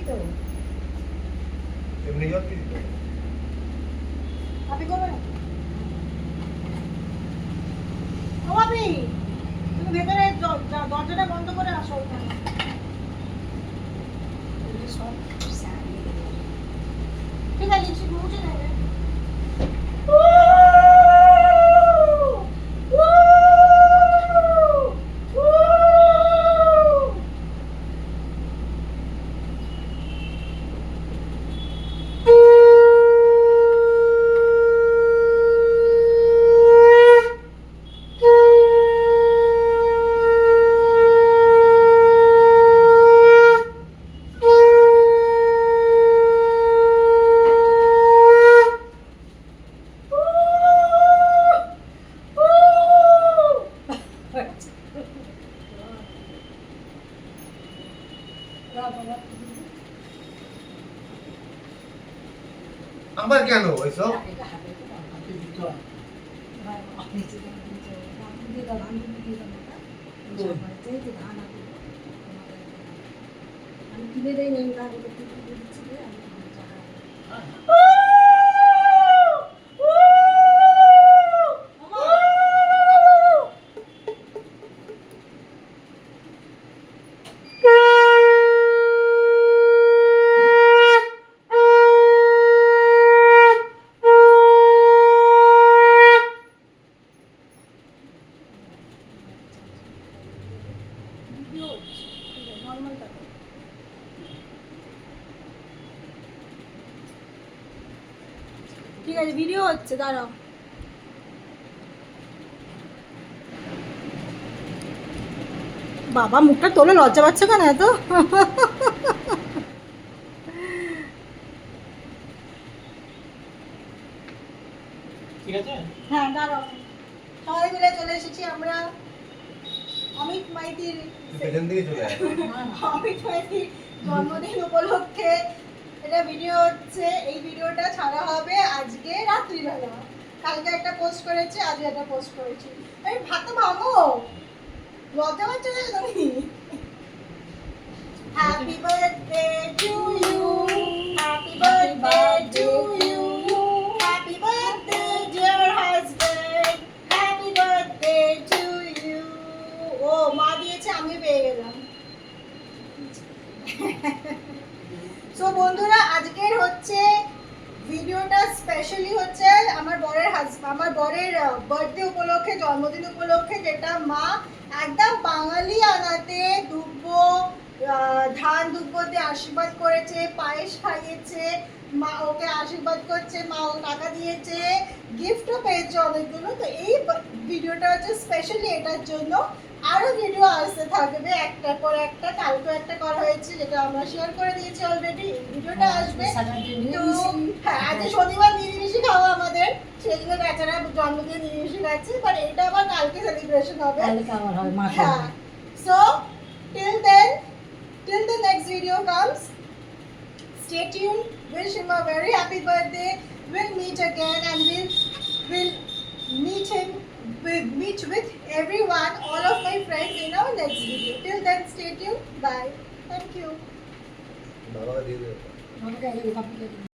তো এমনি জল কি দিতে আপনি করবেন ও আপনি তুমি ভেতরে দরজাটা বন্ধ করে আসো ওখানে এগুলো সব সারিয়ে দেবো। ঠিক আছে লিপস্টিক মুছে নেবে আবার কেন ওইসব এটা হাতে তো হাতে দিতে হয়। ভাই আপনি যে ধান দিয়ে দাও, ধান দিয়ে দাও এটা। এই যে ধান আছে, আমি কিনে দেই না, না ওটা কিনে দিয়ে দিচ্ছি রে, আমি টাকা ঠিক আছে ভিডিও হচ্ছে দাঁড়াও বাবা মুখটা তোলে লজ্জা পাচ্ছে কেন এত ঠিক আছে হ্যাঁ দাঁড়াও সবাই মিলে চলে এসেছি আমরা অমিত মাইতির পেছন দিকে চলে আসে অমিত মাইতির জন্মদিন উপলক্ষে এটা ভিডিও হচ্ছে এই ভিডিওটা ছাড়া হবে আজকে রাত্রিবেলা কালকে একটা পোস্ট করেছি আজ একটা পোস্ট করেছি এই ভাতটা ভাঙো লজ্জা পাচ্ছ না তুমি happy birthday to you happy birthday to you happy birthday dear husband happy birthday to you ও মা দিয়েছে আমি পেয়ে গেলাম সো বন্ধুরা আজকের হচ্ছে ভিডিওটা স্পেশালি হচ্ছে আমার বরের বার্থডে উপলক্ষে জন্মদিন উপলক্ষে যেটা মা একদম বাঙালি আনাতে দুব্বো ধান দুব্বো দিয়ে আশীর্বাদ করেছে পায়েস খাইয়েছে মা ওকে আশীর্বাদ করছে মা ও টাকা দিয়েছে গিফটও পেয়েছে অনেকগুলো তো এই ভিডিওটা হচ্ছে স্পেশালি এটার জন্য আরো ভিডিও আসতে থাকবে একটা পর একটা কালকে একটা করা হয়েছে যেটা আমরা শেয়ার করে দিয়েছি অলরেডি ভিডিওটা আসবে তো হ্যাঁ আজ শনিবার নিরামিষই খাওয়া আমাদের সেই জন্য বেচারা জন্মদিন নিরামিষই খাচ্ছে বাট এটা আবার কালকে সেলিব্রেশন হবে কালকে আমার হবে মা হ্যাঁ so till the next video comes stay tuned wish him a very happy birthday we'll meet again and we'll meet with everyone all of my friends in our next video till then stay tuned bye thank you বাবাকে দিয়ে দেবে আমাকে এই ভাবতে